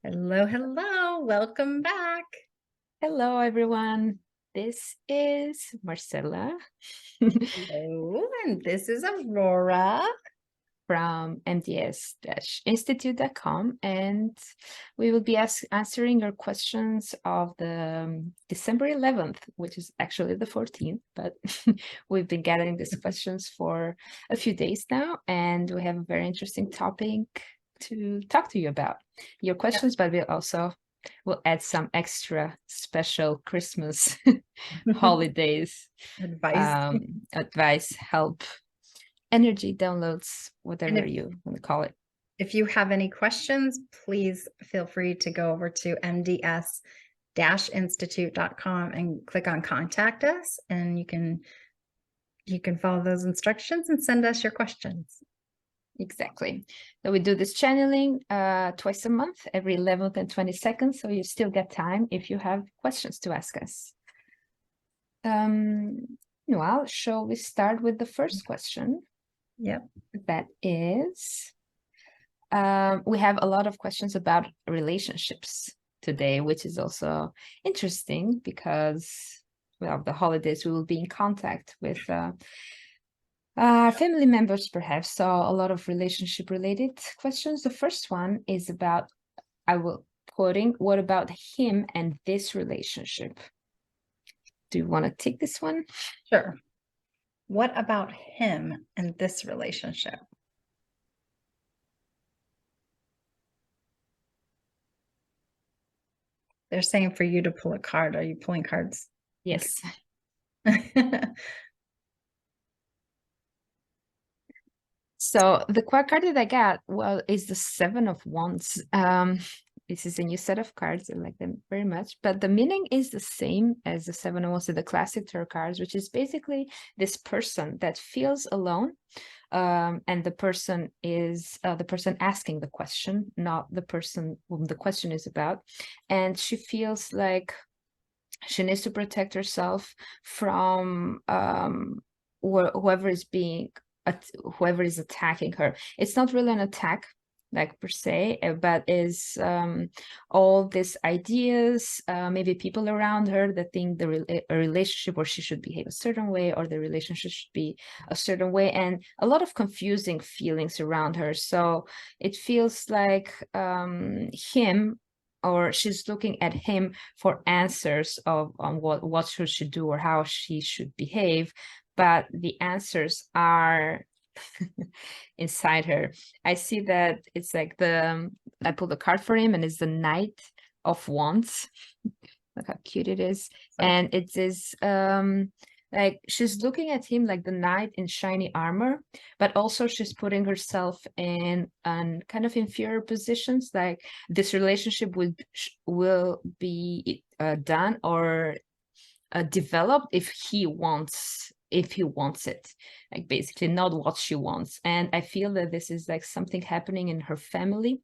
Hello, hello. Welcome back. Hello, everyone. This is Marcella Hello, and this is Aurora. from mds-institute.com, and we will be answering your questions of the December 11th, which is actually the 14th, but we've been gathering these questions for a few days now, and we have a very interesting topic to talk to you about. Your questions, but we'll add some extra special Christmas holidays Advice. advice, help, energy downloads, And whatever you want to call it. if you have any questions, please feel free to go over to mds-institute.com and click on contact us, and you can follow those instructions and send us your questions. Exactly. So we do this channeling twice a month, every 11th and 22nd. So you still get time if you have questions to ask us. Well, shall we start with the first question? Yep. That is, we have a lot of questions about relationships today, which is also interesting because, well, the holidays we will be in contact with family members, perhaps. So a lot of relationship related questions. The first one is about, what about him and this relationship? Do you want to take this one? Sure. What about him and this relationship? They're saying for you to pull a card. Are you pulling cards? Yes. So the card that I got, well, is the Seven of Wands. This is a new set of cards. I like them very much. But the meaning is the same as the Seven of Wands, the classic tarot cards, which is basically this person that feels alone. And the person is the person asking the question, not the person whom the question is about. And she feels like she needs to protect herself from whoever is attacking her. It's not really an attack, like per se, but is all these ideas, maybe people around her that think a relationship, or she should behave a certain way, or the relationship should be a certain way, and a lot of confusing feelings around her. So it feels like him, or she's looking at him for answers on what should she do or how she should behave, but the answers are inside her. I see that it's like I pulled a card for him, and it's the Knight of Wands. Look how cute it is. And it is like she's looking at him like the knight in shiny armor, but also she's putting herself in kind of inferior positions, like this relationship will be done or developed if he wants it, like basically not what she wants. And I feel that this is like something happening in her family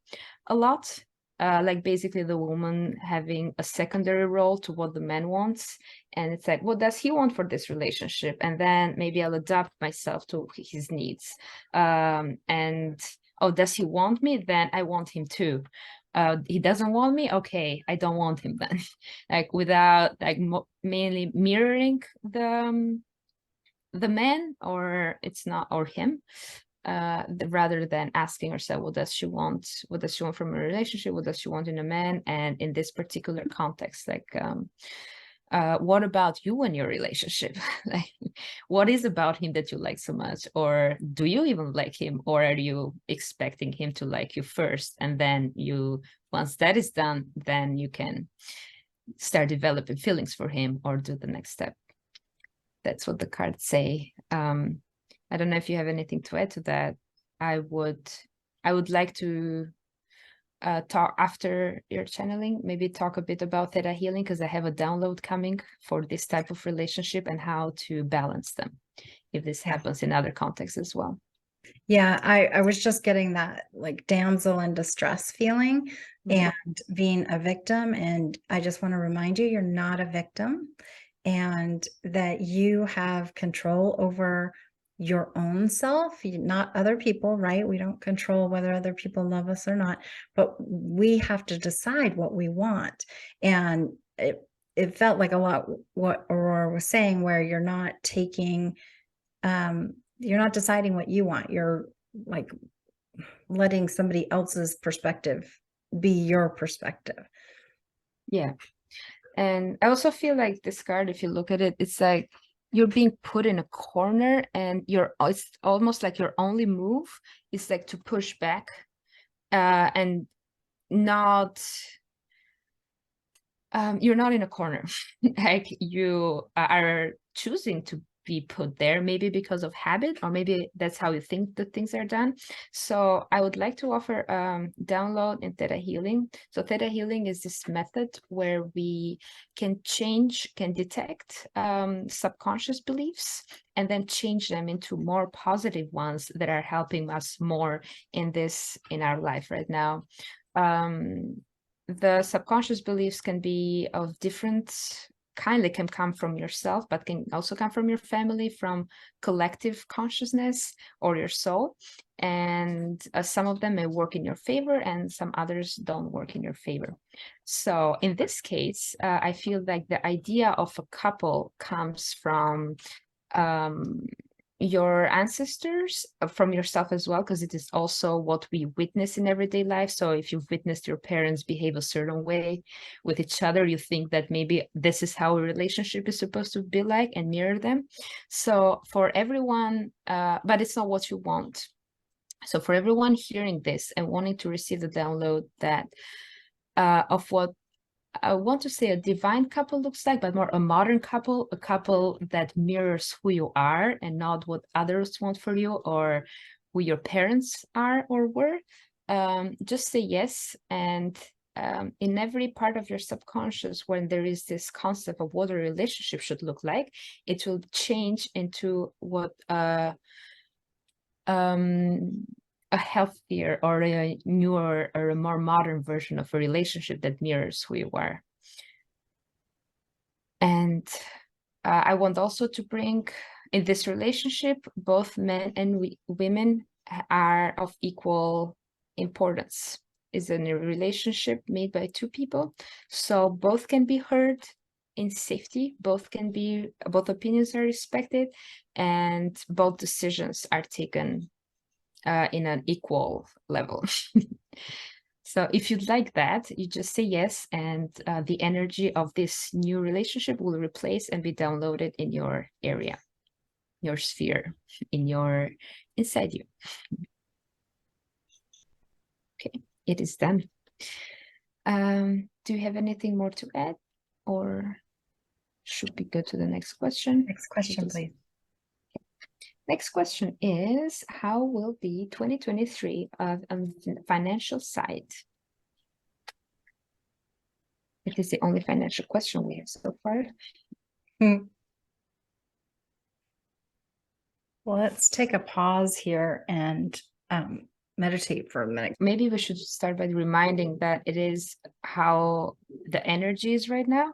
a lot, like basically the woman having a secondary role to what the man wants, and it's like, what does he want for this relationship, and then maybe I'll adapt myself to his needs. And oh, does he want me? Then I want him too. He doesn't want me, okay, I don't want him then. Like without like mainly mirroring the man, or it's not, or him, rather than asking herself, what does she want from a relationship, what does she want in a man, and in this particular context, like what about you and your relationship? Like, what is about him that you like so much, or do you even like him, or are you expecting him to like you first, and then once that is done, then you can start developing feelings for him or do the next step? That's what the cards say. I don't know if you have anything to add to that. I would like to talk after your channeling, maybe talk a bit about theta healing, because I have a download coming for this type of relationship and how to balance them if this happens in other contexts as well. Yeah, I was just getting that like damsel in distress feeling and being a victim. And I just want to remind you, you're not a victim, and that you have control over your own self, not other people, right? We don't control whether other people love us or not, but we have to decide what we want. And it felt like a lot what Aurora was saying, where you're not taking, you're not deciding what you want. You're like letting somebody else's perspective be your perspective. Yeah. And I also feel like this card, if you look at it, it's like you're being put in a corner, and it's almost like your only move is like to push back, and not you're not in a corner. Like you are choosing to be put there, maybe because of habit, or maybe that's how you think that things are done. So I would like to offer download in Theta Healing. So Theta Healing is this method where we can detect subconscious beliefs, and then change them into more positive ones that are helping us more in our life right now. The subconscious beliefs can be of different kind. They can come from yourself, but can also come from your family, from collective consciousness, or your soul. And some of them may work in your favor, and some others don't work in your favor. So in this case, I feel like the idea of a couple comes from your ancestors, from yourself as well, because it is also what we witness in everyday life. So if you've witnessed your parents behave a certain way with each other, you think that maybe this is how a relationship is supposed to be like, and mirror them. So for everyone, but it's not what you want. So for everyone hearing this and wanting to receive the download that of what I want to say a divine couple looks like, but more a modern couple, a couple that mirrors who you are and not what others want for you, or who your parents are or were. Just say yes. And in every part of your subconscious, when there is this concept of what a relationship should look like, it will change into what a healthier, or a newer, or a more modern version of a relationship that mirrors who you are. And I want also to bring, in this relationship, both men and women are of equal importance. Is a relationship made by two people, so both can be heard in safety, both opinions are respected, and both decisions are taken in an equal level. So if you'd like that, you just say yes, and the energy of this new relationship will replace and be downloaded in your area, your sphere, inside you. Okay, it is done. Do you have anything more to add, or should we go to the next question? Next question, please. Next question is, how will be 2023 on the financial side? It is the only financial question we have so far. Well, let's take a pause here and meditate for a minute. Maybe we should start by reminding that it is how the energy is right now,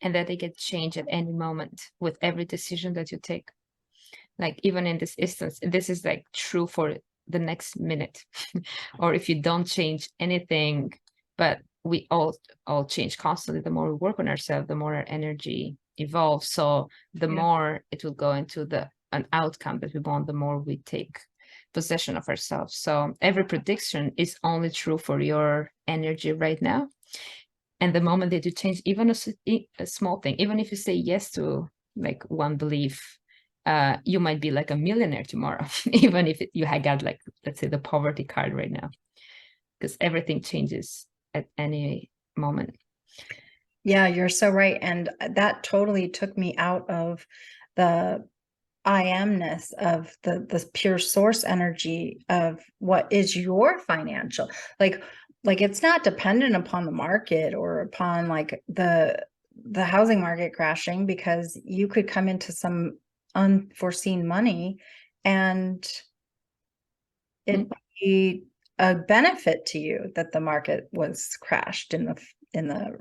and that they get changed at any moment with every decision that you take. Like even in this instance, this is like true for the next minute. Or if you don't change anything, but we all change constantly. The more we work on ourselves, the more our energy evolves. So the more it will go into an outcome that we want, the more we take possession of ourselves. So every prediction is only true for your energy right now. And the moment that you change even a small thing, even if you say yes to like one belief, you might be like a millionaire tomorrow, even if you had got like, let's say, the poverty card right now, because everything changes at any moment. Yeah, you're so right. And that totally took me out of the I amness of the pure source energy of what is your financial, like it's not dependent upon the market or upon like the housing market crashing, because you could come into some unforeseen money and it be a benefit to you that the market was crashed in the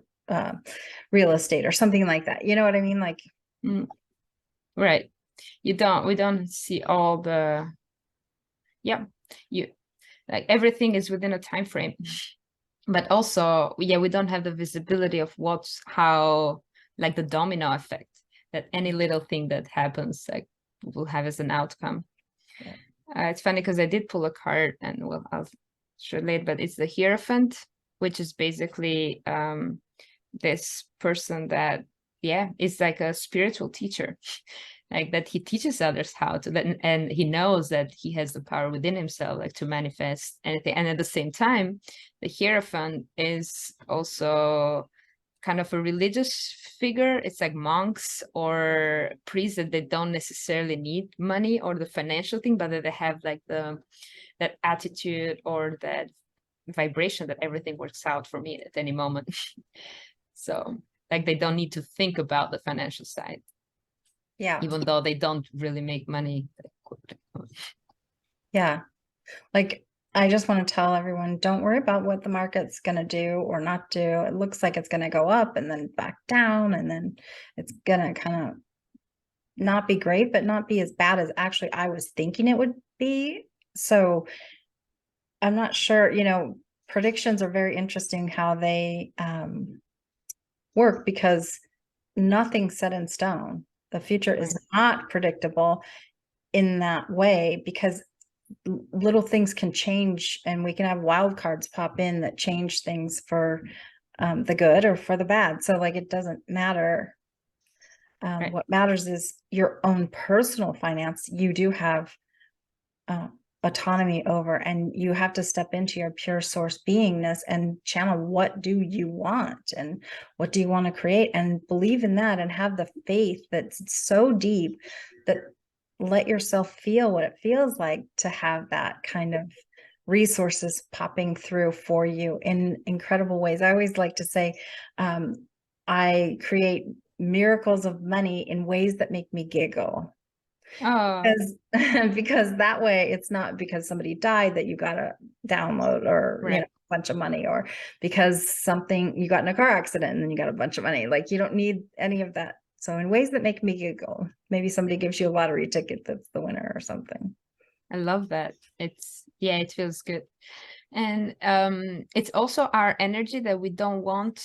real estate or something like that. You know what I mean? Like, right. we don't see all the, yeah, you like everything is within a time frame. But also, yeah, we don't have the visibility of how, like the domino effect that any little thing that happens like will have as an outcome. Yeah. It's funny because I did pull a card, and well, I'll show it later, but it's the Hierophant, which is basically this person that, yeah, is like a spiritual teacher, like that he teaches others how to, and he knows that he has the power within himself, like to manifest anything. And at the same time, the Hierophant is also kind of a religious figure. It's like monks or priests that they don't necessarily need money or the financial thing, but that they have like that attitude or that vibration that everything works out for me at any moment. So like they don't need to think about the financial side, Yeah. even though they don't really make money. Yeah. Like, I just want to tell everyone, don't worry about what the market's going to do or not do. It looks like it's going to go up and then back down, and then it's going to kind of not be great, but not be as bad as actually I was thinking it would be. So I'm not sure, predictions are very interesting how they work, because nothing's set in stone. The future is not predictable in that way, because little things can change, and we can have wild cards pop in that change things for the good or for the bad. So like, it doesn't matter. Right. What matters is your own personal finance. You do have autonomy over, and you have to step into your pure source beingness and channel what do you want and what do you want to create, and believe in that, and have the faith that's so deep that let yourself feel what it feels like to have that kind of resources popping through for you in incredible ways. I always like to say, I create miracles of money in ways that make me giggle. Oh, Because that way it's not because somebody died that you got to download, or right. a bunch of money, or because something you got in a car accident and then you got a bunch of money. Like, you don't need any of that. So in ways that make me giggle, maybe somebody gives you a lottery ticket that's the winner or something. I love that. Yeah, it feels good. And it's also our energy that we don't want.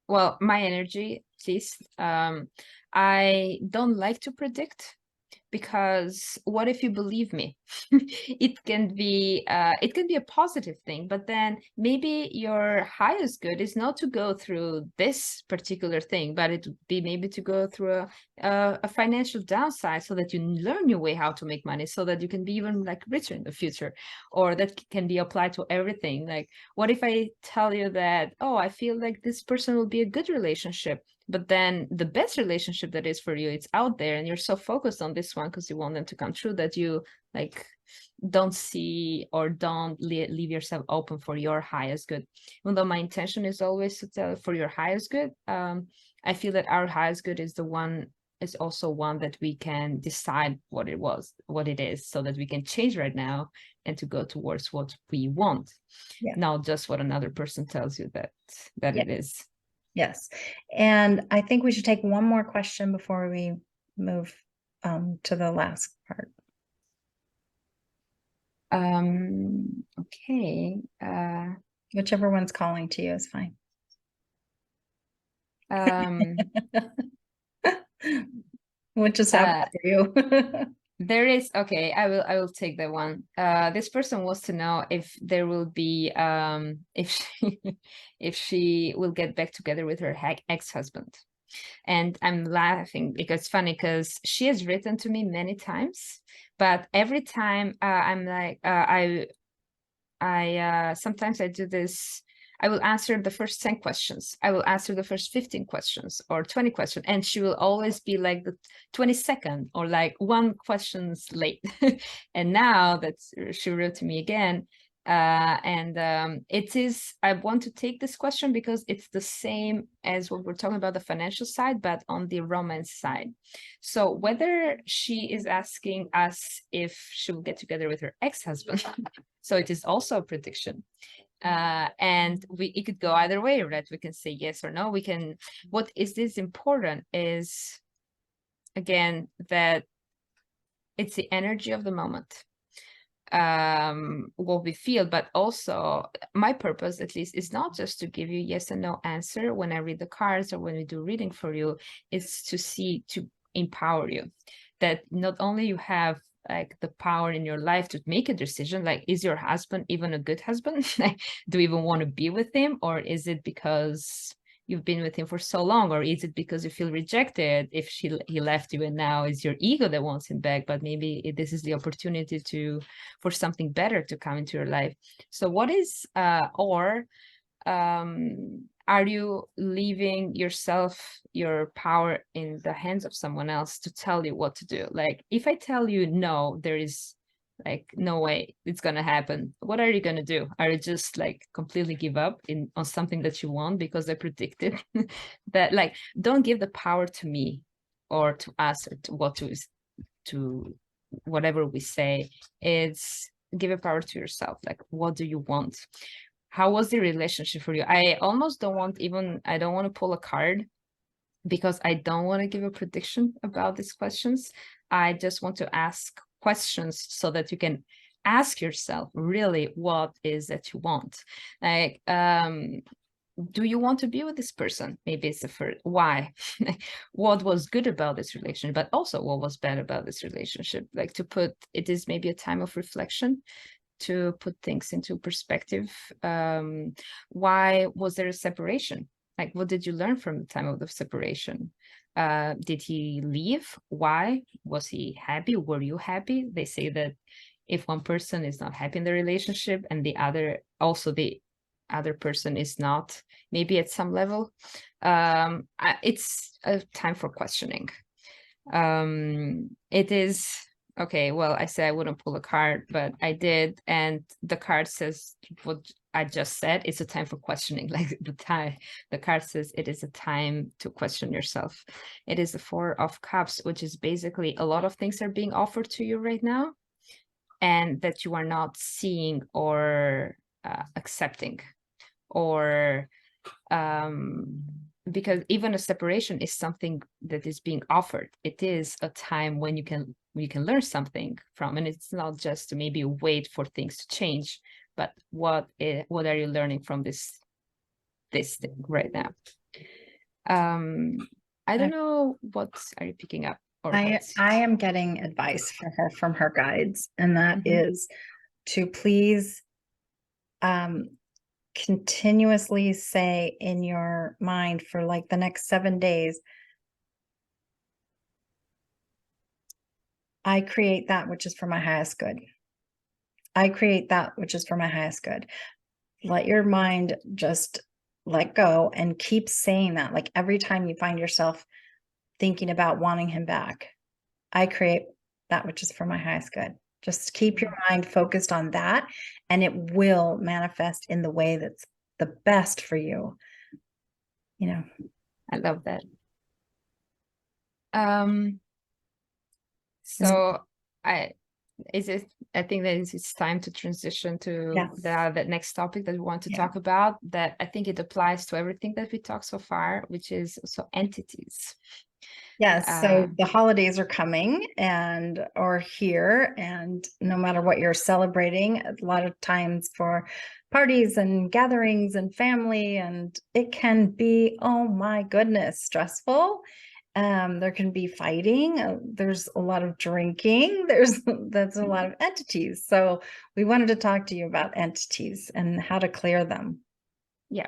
Well, my energy, at least, I don't like to predict, because what if you believe me? It can be a positive thing, but then maybe your highest good is not to go through this particular thing, but it would be maybe to go through a financial downside, so that you learn your way how to make money, so that you can be even like richer in the future, or that can be applied to everything. Like, what if I tell you that, oh, I feel like this person will be a good relationship, but then the best relationship that is for you, it's out there, and you're so focused on this one because you want them to come true, that you like don't see or don't leave yourself open for your highest good. Even though my intention is always to tell for your highest good, I feel that our highest good is also one that we can decide what it is, so that we can change right now and to go towards what we want, not just what another person tells you that it is. Yes. And I think we should take one more question before we move to the last part. Okay. Whichever one's calling to you is fine. What just happened for you? There is, okay, I will take that one. This person wants to know if there will be if she if she will get back together with her ex-husband. And I'm laughing because it's funny, because she has written to me many times, but every time I'm like I sometimes I do this. I will answer the first 10 questions. I will answer the first 15 questions or 20 questions. And she will always be like the 22nd or like one questions late. And now that she wrote to me again, it is, I want to take this question because it's the same as what we're talking about, the financial side, but on the romance side. So whether she is asking us if she will get together with her ex-husband, so it is also a prediction. And it could go either way, right? We can say yes or no. What is this important is, again, that it's the energy of the moment, what we feel. But also my purpose, at least, is not just to give you yes and no answer when I read the cards or when we do reading for you. It's to empower you, that not only you have like the power in your life to make a decision, like, is your husband even a good husband? Like, do you even want to be with him? Or is it because you've been with him for so long? Or is it because you feel rejected if he left you, and now it's your ego that wants him back? But maybe this is the opportunity for something better to come into your life. So what is are you leaving yourself, your power, in the hands of someone else to tell you what to do? Like, if I tell you no, there is like no way it's gonna happen, what are you gonna do? Are you just like completely give up on something that you want because I predicted that? Like, don't give the power to me or to us or to whatever we say. It's give a power to yourself. Like, what do you want? How was the relationship for you? I almost don't want I don't want to pull a card, because I don't want to give a prediction about these questions. I just want to ask questions so that you can ask yourself really what is that you want. Like, do you want to be with this person? Maybe it's the first. Why? What was good about this relationship, but also what was bad about this relationship? Like, it is maybe a time of reflection to put things into perspective. Why was there a separation? Like, what did you learn from the time of the separation? Did he leave? Why? Was he happy? Were you happy? They say that if one person is not happy in the relationship and the other person is not, maybe at some level, it's a time for questioning. It is okay. Well, I said I wouldn't pull a card, but I did, and the card says what I just said. It's a time for questioning. Like, the card says it is a time to question yourself. It is the Four of Cups, which is basically a lot of things are being offered to you right now, and that you are not seeing or accepting, or because even a separation is something that is being offered. It is a time when you can learn something from, and it's not just to maybe wait for things to change, but what are you learning from this thing right now? I don't know, what are you picking up? Or I am getting advice from her guides, and that is to please continuously say in your mind for like the next 7 days, I create that which is for my highest good. I create that which is for my highest good. Let your mind just let go and keep saying that. Like, every time you find yourself thinking about wanting him back, I create that which is for my highest good. Just keep your mind focused on that, and it will manifest in the way that's the best for you. You know, I love that. So I think that it's time to transition to the next topic that we want to talk about, that I think it applies to everything that we talked so far, which is also entities. Yes. So the holidays are coming or here, and no matter what you're celebrating, a lot of times for parties and gatherings and family, and it can be, oh my goodness, stressful. There can be fighting. There's a lot of drinking. That's a lot of entities. So we wanted to talk to you about entities and how to clear them. Yeah.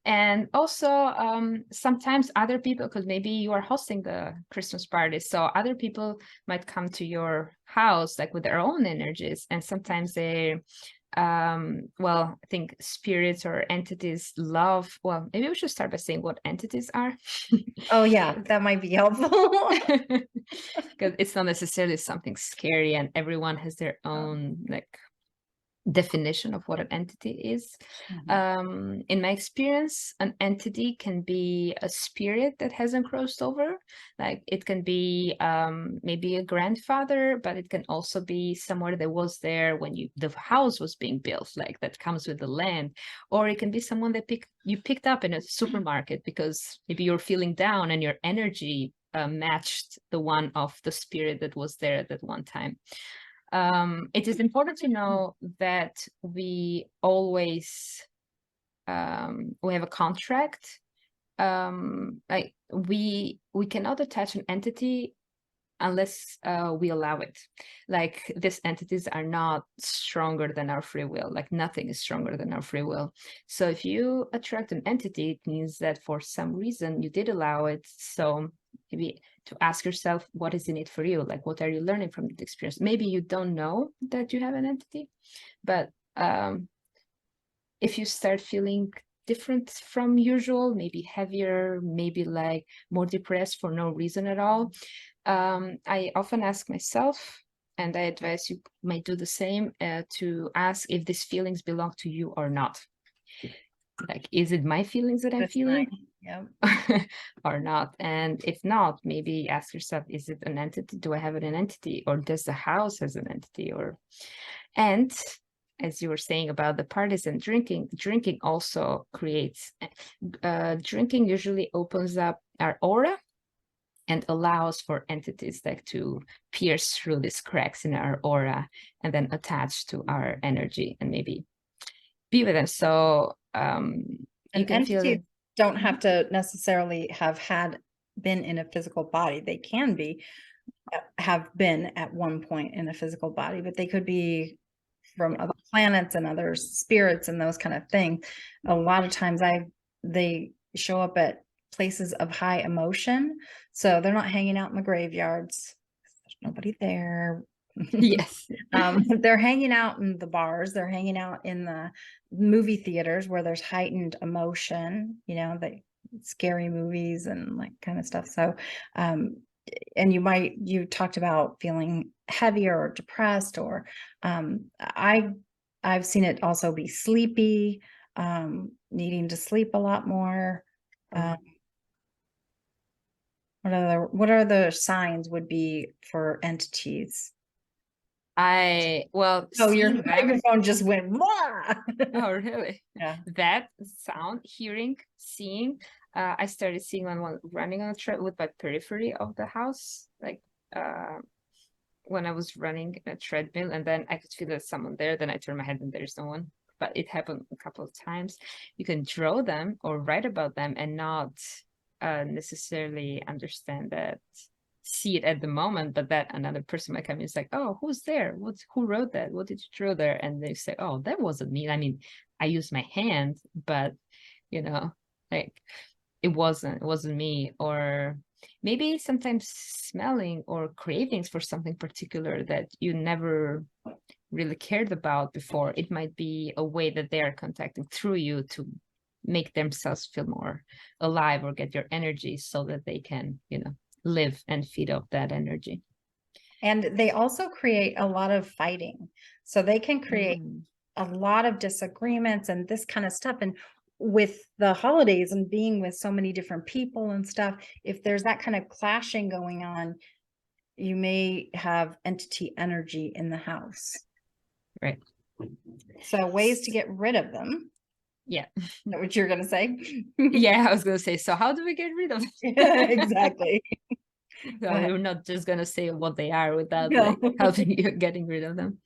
And also, sometimes other people, because maybe you are hosting the Christmas party, so other people might come to your house like with their own energies, and sometimes they well, I think spirits or entities love, well, maybe we should start by saying what entities are. Oh yeah, that might be helpful. Because it's not necessarily something scary, and everyone has their own like definition of what an entity is. In my experience, an entity can be a spirit that hasn't crossed over. Like, it can be maybe a grandfather, but it can also be somewhere that was there when the house was being built, like that comes with the land. Or it can be someone that you picked up in a supermarket because maybe you're feeling down and your energy matched the one of the spirit that was there at that one time. It is important to know that we always we have a contract. Like we cannot attach an entity unless we allow it. Like these entities are not stronger than our free will. Like nothing is stronger than our free will. So if you attract an entity, it means that for some reason you did allow it. So maybe to ask yourself, what is in it for you? Like, what are you learning from the experience? Maybe you don't know that you have an entity, but if you start feeling different from usual, maybe heavier, maybe like more depressed for no reason at all, I often ask myself, and I advise you might do the same, to ask if these feelings belong to you or not. Like, is it my feelings that I'm feeling? Yeah. Or not? And if not, maybe ask yourself, is it an entity? Do I have an entity? Or does the house has an entity? And as you were saying about the parties and drinking also creates, drinking usually opens up our aura and allows for entities like to pierce through these cracks in our aura and then attach to our energy and maybe be with them. So you can feel don't have to necessarily have been in a physical body. They can have been at one point in a physical body, but they could be from other planets and other spirits and those kind of things. A lot of times they show up at places of high emotion. So they're not hanging out in the graveyards. There's nobody there. yes. They're hanging out in the bars. They're hanging out in the movie theaters where there's heightened emotion, the scary movies and like kind of stuff. So, and you talked about feeling heavier or depressed, or I've seen it also be sleepy, needing to sleep a lot more. What are the signs would be for entities? Well, Oh, your seeing that, microphone just went, "Wah!" oh really? Yeah. That sound, hearing, seeing, I started seeing one running on a tread with my periphery of the house, like when I was running a treadmill, and then I could feel there's someone there, then I turn my head and there's no one. But it happened a couple of times. You can draw them or write about them and not necessarily understand that, see it at the moment, but that another person might come in, it's like, oh, who's there? Who wrote that? What did you draw there? And they say, oh, that wasn't me. I mean, I used my hand, but like it wasn't me. Or maybe sometimes smelling or cravings for something particular that you never really cared about before. It might be a way that they are contacting through you to make themselves feel more alive or get your energy so that they can, live and feed off that energy. And they also create a lot of fighting. So they can create a lot of disagreements and this kind of stuff. And with the holidays and being with so many different people and stuff, if there's that kind of clashing going on, you may have entity energy in the house. Right. So ways to get rid of them. Yeah. Is that what you're going to say? Yeah, I was going to say, so how do we get rid of them? Exactly. So you're not just going to say what they are without like helping you getting rid of them.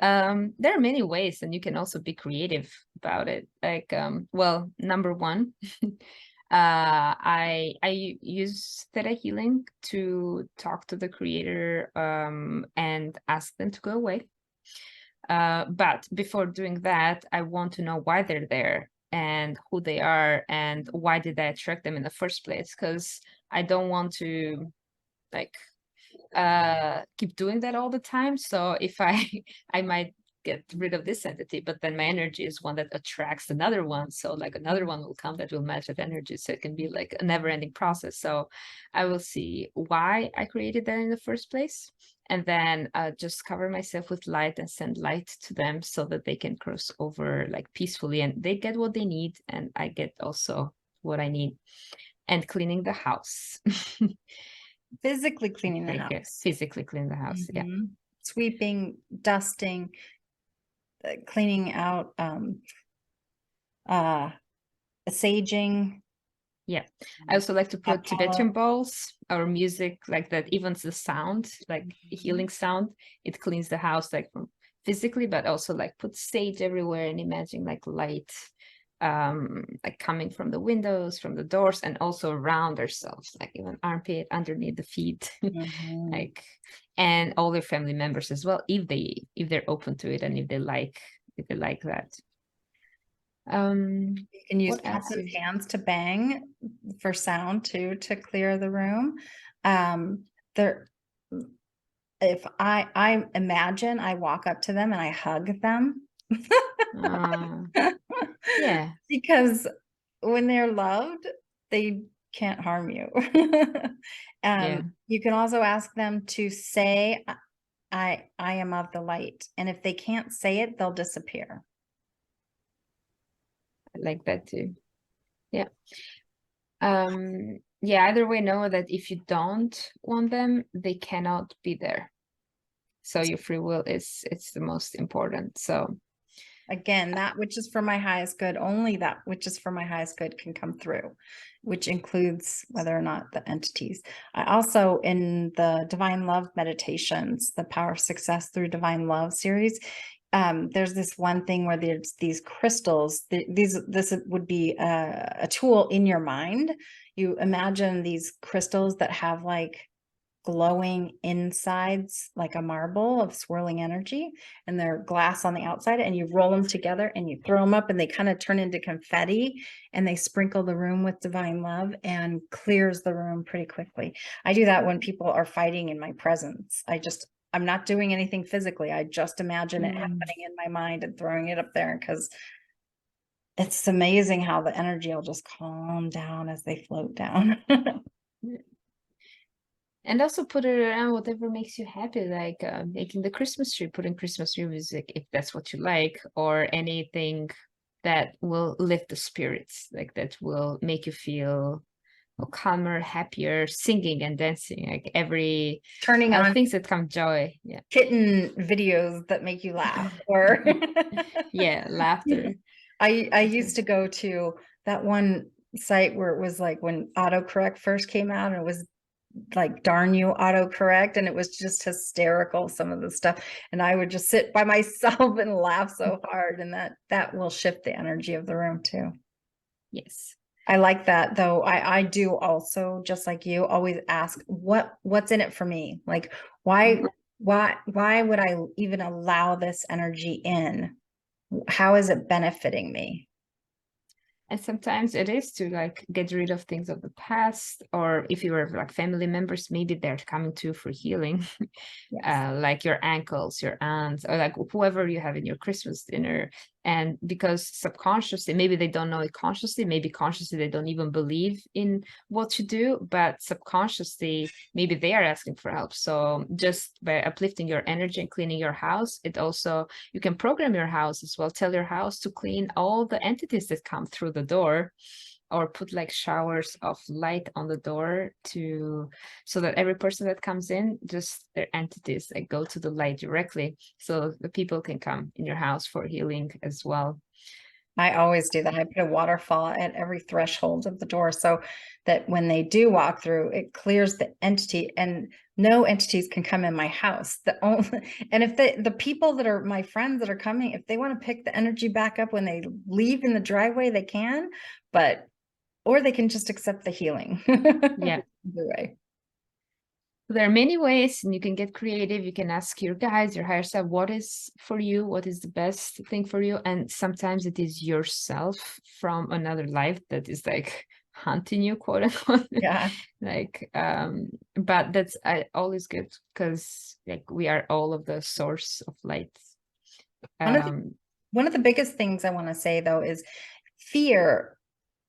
There are many ways, and you can also be creative about it. Like, well, number one, I use theta healing to talk to the creator and ask them to go away. But before doing that, I want to know why they're there and who they are and why did I attract them in the first place? Because I don't want to like keep doing that all the time. So if I might get rid of this entity, but then my energy is one that attracts another one, so like another one will come that will match that energy, so it can be like a never-ending process. So I will see why I created that in the first place, and then just cover myself with light and send light to them so that they can cross over like peacefully and they get what they need and I get also what I need. And cleaning the house. Physically cleaning the house. Physically clean the house. Yeah. Sweeping, dusting, cleaning out, saging. Yeah, I also like to put Apollo. Tibetan bowls or music like that. Even the sound, like healing sound, it cleans the house like from physically, but also like put sage everywhere and imagine like light, like coming from the windows, from the doors, and also around ourselves, like even armpit, underneath the feet, Mhm. like, and all their family members as well, if they're open to it and if they like that. You can use What else? Patton's hands to bang for sound too, to clear the room. There, if I imagine I walk up to them and I hug them. Yeah. Because when they're loved, they can't harm you. Yeah. You can also ask them to say, I am of the light. And if they can't say it, they'll disappear. I like that too. Yeah. Yeah, either way, know that if you don't want them, they cannot be there. So your free will it's the most important. So Again, that which is for my highest good, only that which is for my highest good can come through, which includes whether or not the entities. I also, in the Divine Love meditations, the Power of Success through Divine Love series, there's this one thing where there's these crystals. This would be a tool in your mind. You imagine these crystals that have like glowing insides, like a marble of swirling energy, and they're glass on the outside, and you roll them together and you throw them up and they kind of turn into confetti, and they sprinkle the room with divine love and clears the room pretty quickly. I do that when people are fighting in my presence. I'm not doing anything physically. I just imagine it happening in my mind and throwing it up there, because it's amazing how the energy will just calm down as they float down. and also put it around whatever makes you happy, like making the Christmas tree, putting Christmas tree music if that's what you like, or anything that will lift the spirits, like that will make you feel calmer, happier, singing and dancing, like every Turning on things that come joy. Yeah. kitten videos that make you laugh, or Yeah, laughter. I used to go to that one site where it was like when autocorrect first came out, and it was like, darn you autocorrect, and it was just hysterical, some of the stuff, and I would just sit by myself and laugh so hard, and that will shift the energy of the room too. Yes. I like that though. I do also, just like you, always ask what's in it for me? Like, why would I even allow this energy in? How is it benefiting me? And sometimes it is to like get rid of things of the past, or if you were like family members, maybe they're coming to you for healing, Yes. like your uncles, your aunts, or like whoever you have in your Christmas dinner. And because subconsciously, maybe they don't know it consciously, maybe consciously they don't even believe in what you do, but subconsciously, maybe they are asking for help. So just by uplifting your energy and cleaning your house, it also, you can program your house as well, tell your house to clean all the entities that come through the door, or put like showers of light on the door to, so that every person that comes in, just their entities like go to the light directly, so the people can come in your house for healing as well. I always do that. I put a waterfall at every threshold of the door, so that when they do walk through, it clears the entity, and no entities can come in my house. And if the people that are my friends that are coming, if they want to pick the energy back up when they leave in the driveway, they can, or they can just accept the healing. Yeah. Either way. There are many ways, and you can get creative. You can ask your guides, your higher self, what is for you, what is the best thing for you. And sometimes it is yourself from another life that is like hunting you, quote unquote. Yeah. Like, but that's always good, because like we are all of the source of light. One of the biggest things I want to say though is fear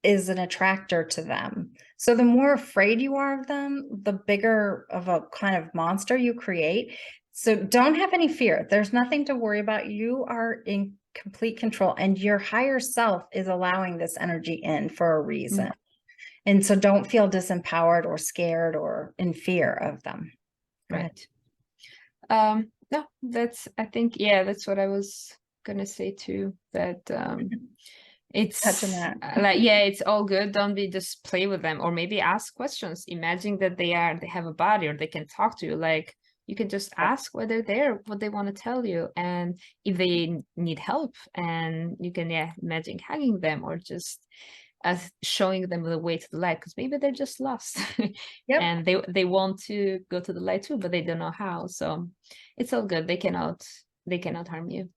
is an attractor to them. So the more afraid you are of them, the bigger of a kind of monster you create. So don't have any fear. There's nothing to worry about. You are in complete control, and your higher self is allowing this energy in for a reason. And so don't feel disempowered or scared or in fear of them. Right. No, that's, I think, yeah, that's what I was gonna say too, that It's touching that. like, yeah, it's all good. Don't be just play with them, or maybe ask questions. Imagine that they have a body, or they can talk to you. Like, you can just ask why they're there, what they want to tell you, and if they need help. And you can, yeah, imagine hugging them, or just showing them the way to the light, because maybe they're just lost. Yep. And they want to go to the light too, but they don't know how. So it's all good. They cannot harm you.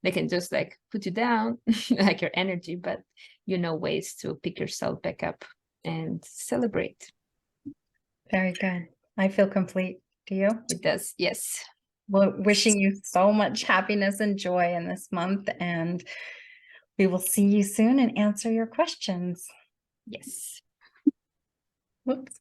They can just like put you down, like your energy, but you know ways to pick yourself back up and celebrate. Very good. I feel complete. Do you? It does, yes. Well, wishing you so much happiness and joy in this month, and we will see you soon and answer your questions. Yes. Whoops.